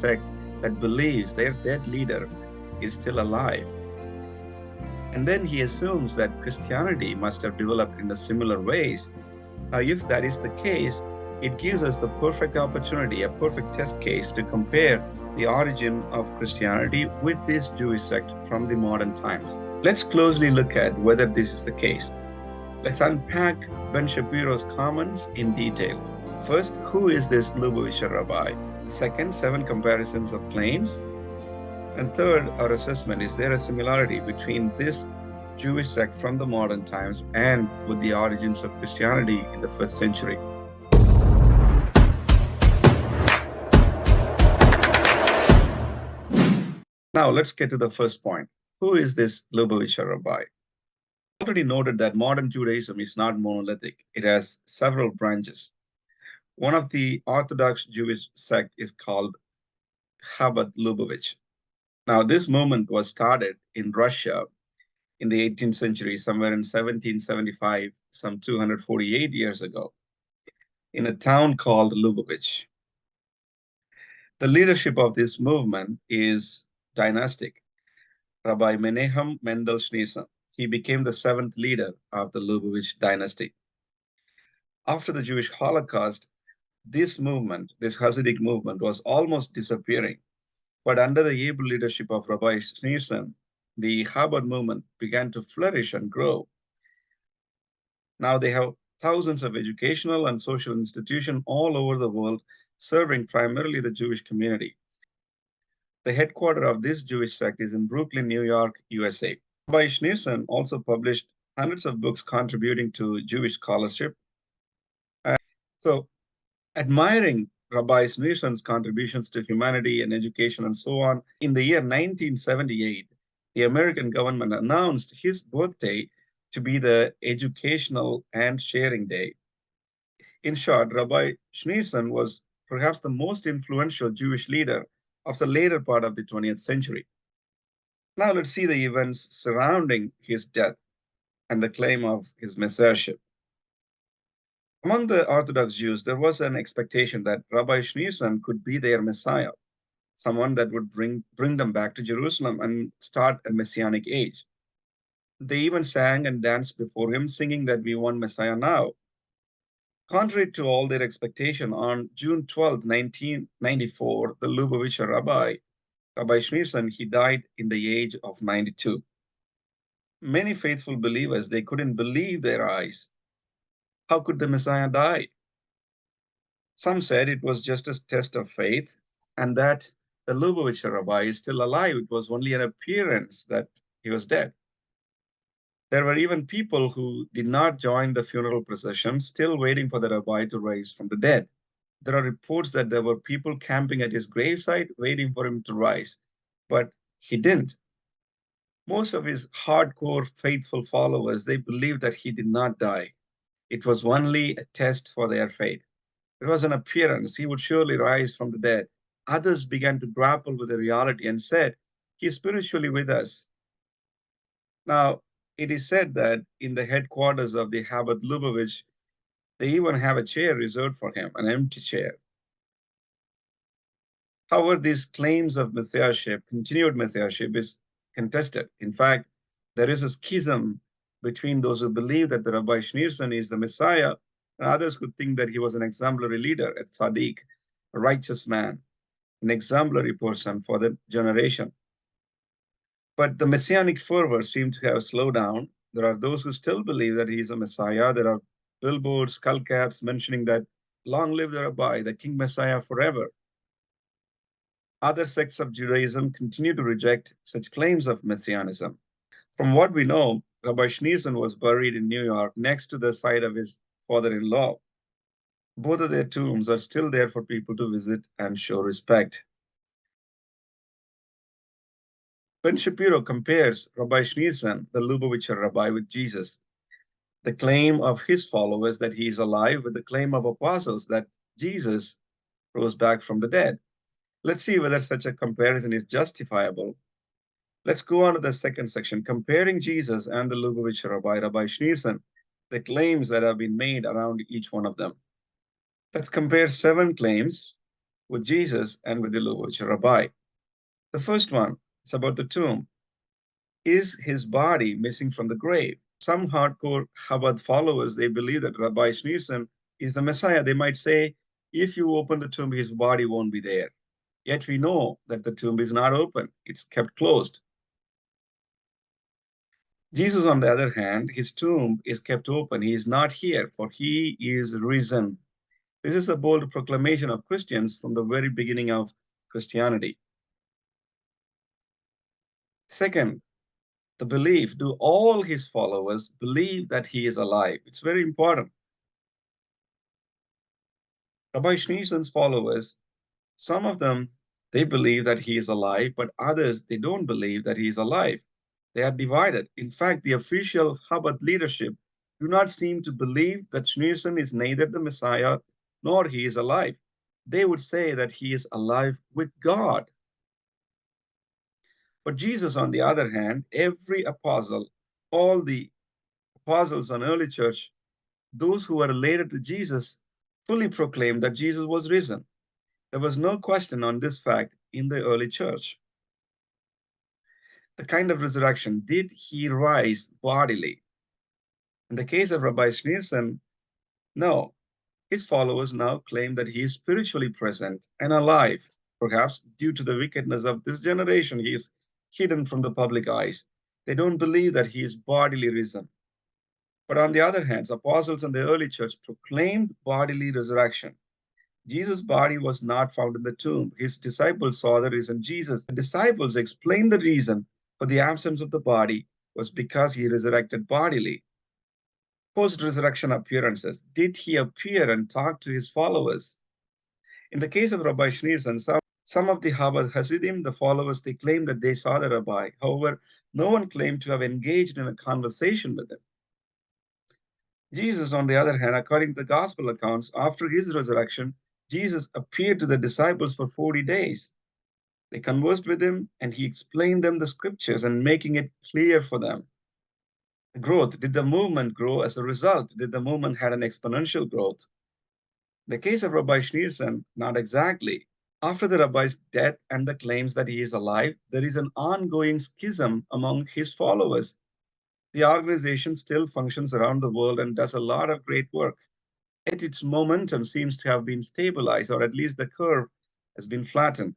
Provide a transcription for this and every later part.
sect that believes their dead leader is still alive. And then he assumes that Christianity must have developed in a similar ways. Now, if that is the case, it gives us the perfect opportunity, a perfect test case to compare the origin of Christianity with this Jewish sect from the modern times. Let's closely look at whether this is the case. Let's unpack Ben Shapiro's comments in detail. First, who is this Lubavitcher Rabbi? Second, 7 comparisons of claims. And third, our assessment, is there a similarity between this Jewish sect from the modern times and with the origins of Christianity in the first century? Now, let's get to the first point. Who is this Lubavitcher Rabbi? I already noted that modern Judaism is not monolithic. It has several branches. One of the Orthodox Jewish sect is called Chabad Lubavitch. Now, this movement was started in Russia in the 18th century, somewhere in 1775, some 248 years ago, in a town called Lubavitch. The leadership of this movement is dynastic. Rabbi Menachem Mendel Schneerson, he became the 7th leader of the Lubavitch dynasty. After the Jewish Holocaust, this movement, this Hasidic movement, was almost disappearing. But under the able leadership of Rabbi Schneerson, the Chabad movement began to flourish and grow. Now they have thousands of educational and social institutions all over the world, serving primarily the Jewish community. The headquarters of this Jewish sect is in Brooklyn, New York, USA. Rabbi Schneerson also published hundreds of books contributing to Jewish scholarship. So, admiring Rabbi Schneerson's contributions to humanity and education and so on, in the year 1978, the American government announced his birthday to be the Educational and Sharing Day. In short, Rabbi Schneerson was perhaps the most influential Jewish leader of the later part of the 20th century. Now let's see the events surrounding his death and the claim of his messiahship. Among the Orthodox Jews, there was an expectation that Rabbi Schneerson could be their Messiah, someone that would bring them back to Jerusalem and start a messianic age. They even sang and danced before him, singing that we want Messiah now. Contrary to all their expectation, on June 12, 1994, the Lubavitcher Rabbi, Rabbi Schneerson, he died in the age of 92. Many faithful believers, they couldn't believe their eyes. How could the Messiah die? Some said it was just a test of faith and that the Lubavitcher Rabbi is still alive. It was only an appearance that he was dead. There were even people who did not join the funeral procession, still waiting for the Rabbi to rise from the dead. There are reports that there were people camping at his gravesite waiting for him to rise, but he didn't. Most of his hardcore faithful followers, they believed that he did not die. It was only a test for their faith. It was an appearance. He would surely rise from the dead. Others began to grapple with the reality and said, he is spiritually with us. Now, it is said that in the headquarters of the Chabad Lubavitch, they even have a chair reserved for him, an empty chair. However, these claims of messiahship, continued messiahship, is contested. In fact, there is a schism between those who believe that the Rabbi Schneerson is the Messiah and others who think that he was an exemplary leader, a tzaddik, a righteous man, an exemplary person for the generation. But the messianic fervor seemed to have slowed down. There are those who still believe that he is a Messiah. There are billboards, skullcaps mentioning that long live the Rabbi, the King Messiah forever. Other sects of Judaism continue to reject such claims of messianism. From what we know, Rabbi Schneerson was buried in New York next to the site of his father-in-law. Both of their tombs are still there for people to visit and show respect. Ben Shapiro compares Rabbi Schneerson, the Lubavitcher Rabbi, with Jesus. The claim of his followers that he is alive with the claim of apostles that Jesus rose back from the dead. Let's see whether such a comparison is justifiable. Let's go on to the second section, comparing Jesus and the Lubavitcher Rabbi, Rabbi Schneerson, the claims that have been made around each one of them. Let's compare 7 claims with Jesus and with the Lubavitcher Rabbi. The first one is about the tomb. Is his body missing from the grave? Some hardcore Chabad followers, they believe that Rabbi Schneerson is the Messiah. They might say, if you open the tomb, his body won't be there. Yet we know that the tomb is not open. It's kept closed. Jesus, on the other hand, his tomb is kept open. He is not here, for he is risen. This is a bold proclamation of Christians from the very beginning of Christianity. Second, the belief, do all his followers believe that he is alive? It's very important. Rabbi Schneerson's followers, some of them, they believe that he is alive, but others, they don't believe that he is alive. They are divided. In fact, the official Chabad leadership do not seem to believe that Schneerson is neither the Messiah nor he is alive. They would say that he is alive with God. But Jesus, on the other hand, every apostle, all the apostles and early church, those who were related to Jesus, fully proclaimed that Jesus was risen. There was no question on this fact in the early church. The kind of resurrection, did he rise bodily? In the case of Rabbi Schneerson, no. His followers now claim that he is spiritually present and alive. Perhaps due to the wickedness of this generation, he is hidden from the public eyes. They don't believe that he is bodily risen. But on the other hand, apostles in the early church proclaimed bodily resurrection. Jesus' body was not found in the tomb. His disciples saw the risen Jesus. The disciples explained the reason for the absence of the body was because he resurrected bodily. Post-resurrection appearances. Did he appear and talk to his followers? In the case of Rabbi Schneerson, some of the Chabad Hasidim, the followers, they claim that they saw the Rabbi. However, no one claimed to have engaged in a conversation with him. Jesus, on the other hand, according to the gospel accounts, after his resurrection, Jesus appeared to the disciples for 40 days. They conversed with him and he explained them the scriptures and making it clear for them. Growth, did the movement grow as a result? Did the movement had an exponential growth? The case of Rabbi Schneerson, not exactly. After the rabbi's death and the claims that he is alive, there is an ongoing schism among his followers. The organization still functions around the world and does a lot of great work. Yet its momentum seems to have been stabilized, or at least the curve has been flattened.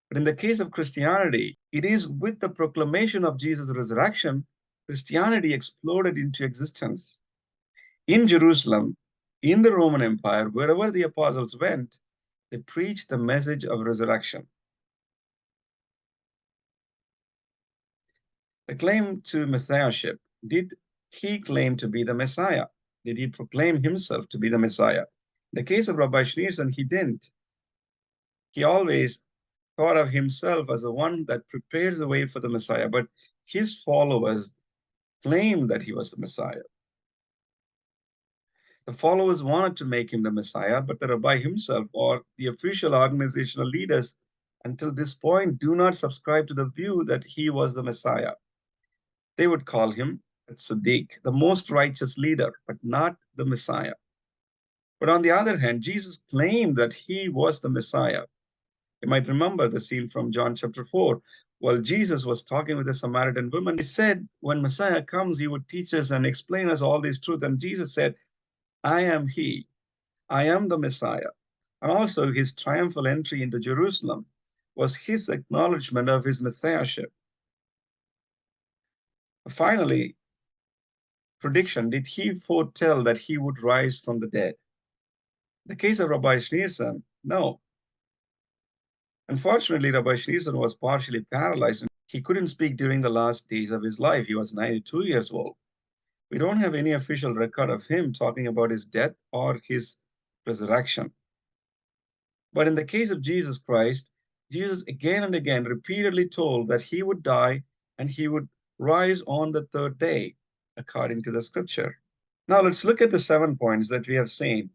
But in the case of Christianity, it is with the proclamation of Jesus' resurrection, Christianity exploded into existence. In Jerusalem, in the Roman Empire, wherever the apostles went, they preached the message of resurrection. The claim to messiahship, did he claim to be the Messiah? Did he proclaim himself to be the Messiah? In the case of Rabbi Schneerson, he didn't. He always thought of himself as the one that prepares the way for the Messiah, but his followers claimed that he was the Messiah. The followers wanted to make him the Messiah, but the Rabbi himself or the official organizational leaders until this point do not subscribe to the view that he was the Messiah. They would call him Tzaddik, the most righteous leader, but not the Messiah. But on the other hand, Jesus claimed that he was the Messiah. You might remember the scene from John chapter 4. While Jesus was talking with the Samaritan woman, he said, when Messiah comes, he would teach us and explain us all these truths. And Jesus said, I am he. I am the Messiah. And also his triumphal entry into Jerusalem was his acknowledgement of his messiahship. Finally, prediction, did he foretell that he would rise from the dead? In the case of Rabbi Schneerson, no. Unfortunately, Rabbi Schneerson was partially paralyzed and he couldn't speak during the last days of his life. He was 92 years old. We don't have any official record of him talking about his death or his resurrection. But in the case of Jesus Christ, Jesus again and again repeatedly told that he would die and he would rise on the third day, according to the scripture. Now let's look at the 7 points that we have seen.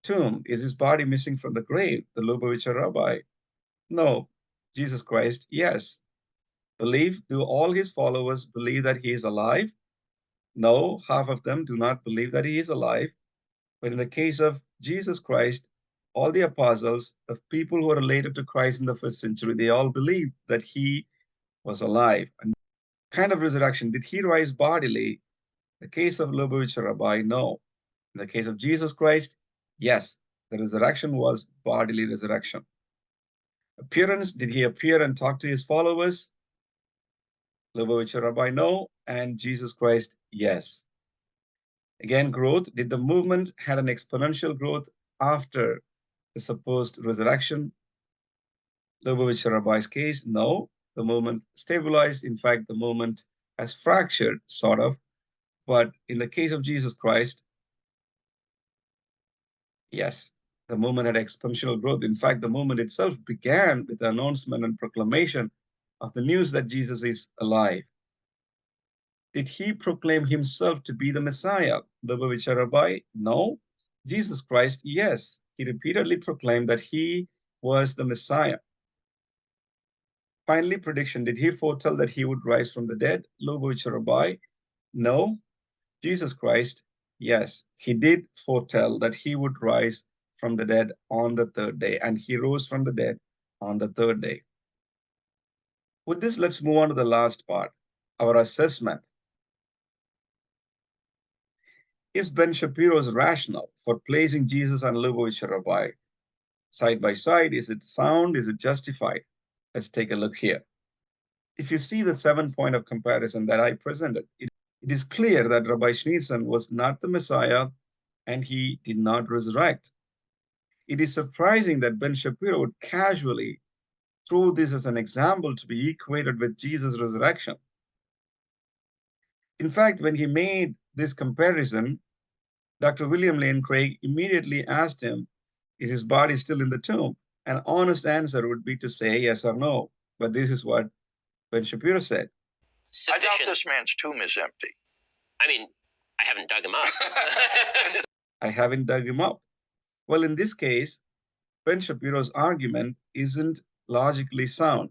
Tomb, is his body missing from the grave? The Lubavitcher Rabbe. No. Jesus Christ, yes. Belief, do all his followers believe that he is alive? No, half of them do not believe that he is alive. But in the case of Jesus Christ, all the apostles, the people who were related to Christ in the first century, they all believed that he was alive. And kind of resurrection, did he rise bodily? The case of Lubavitcher Rabbe, no. In the case of Jesus Christ, yes, the resurrection was bodily resurrection. Appearance, did he appear and talk to his followers? Lubavitcher Rabbe, no. And Jesus Christ, yes. Again, growth, did the movement had an exponential growth after the supposed resurrection? Lubavitcher Rabbe's case, no. The movement stabilized. In fact, the movement has fractured, sort of. But in the case of Jesus Christ, yes, the movement had exponential growth. In fact, the movement itself began with the announcement and proclamation of the news that Jesus is alive. Did he proclaim himself to be the Messiah? Lubavitcher Rabbe, no. Jesus Christ, yes. He repeatedly proclaimed that he was the Messiah. Finally, prediction, did he foretell that he would rise from the dead? Lubavitcher Rabbe, no. Jesus Christ, yes, he did foretell that he would rise from the dead on the third day, and he rose from the dead on the third day. With this, let's move on to the last part, our assessment. Is Ben Shapiro's rationale for placing Jesus and Lubavitcher Rabbe side by side, is it sound? Is it justified? Let's take a look here. If you see the 7-point of comparison that I presented, it is clear that Rabbi Schneerson was not the Messiah and he did not resurrect. It is surprising that Ben Shapiro would casually throw this as an example to be equated with Jesus' resurrection. In fact, when he made this comparison, Dr. William Lane Craig immediately asked him, is his body still in the tomb? An honest answer would be to say yes or no. But this is what Ben Shapiro said. I doubt this man's tomb is empty. I mean, I haven't dug him up. I haven't dug him up. Well, in this case, Ben Shapiro's argument isn't logically sound.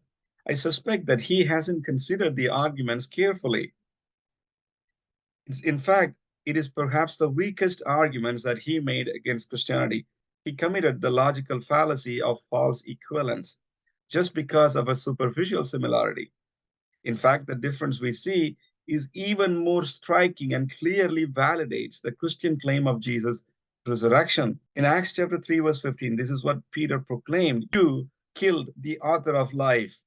I suspect that he hasn't considered the arguments carefully. In fact, it is perhaps the weakest arguments that he made against Christianity. He committed the logical fallacy of false equivalence just because of a superficial similarity. In fact, the difference we see is even more striking and clearly validates the Christian claim of Jesus' resurrection. In Acts chapter 3, verse 15, this is what Peter proclaimed. You killed the author of life.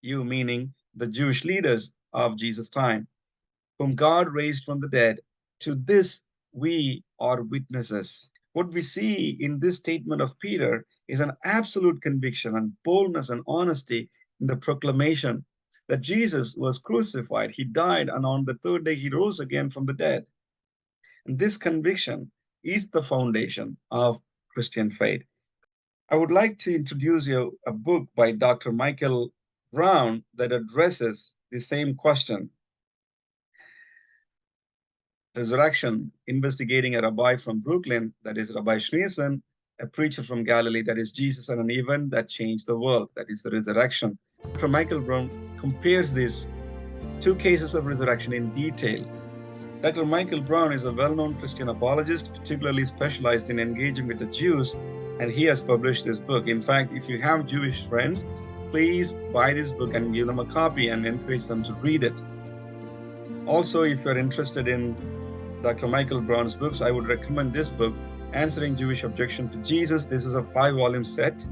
You meaning the Jewish leaders of Jesus' time, whom God raised from the dead. To this we are witnesses. What we see in this statement of Peter is an absolute conviction and boldness and honesty in the proclamation that Jesus was crucified, he died, and on the third day he rose again from the dead. And this conviction is the foundation of Christian faith. I would like to introduce you a book by Dr. Michael Brown that addresses the same question. Resurrection, investigating a rabbi from Brooklyn, that is Rabbi Schneerson, a preacher from Galilee, that is Jesus, and an event that changed the world, that is the resurrection. Dr. Michael Brown compares these two cases of resurrection in detail. Dr. Michael Brown is a well-known Christian apologist, particularly specialized in engaging with the Jews, and he has published this book. In fact, if you have Jewish friends, please buy this book and give them a copy and encourage them to read it. Also, if you're interested in Dr. Michael Brown's books, I would recommend this book, Answering Jewish Objection to Jesus. This is a 5-volume set.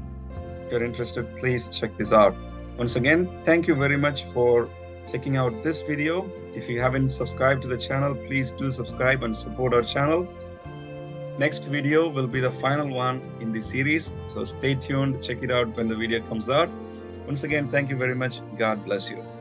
If you're interested, please check this out. Once again, thank you very much for checking out this video. If you haven't subscribed to the channel, please do subscribe and support our channel. Next video will be the final one in the series, so stay tuned, check it out when the video comes out. Once again, thank you very much. God bless you.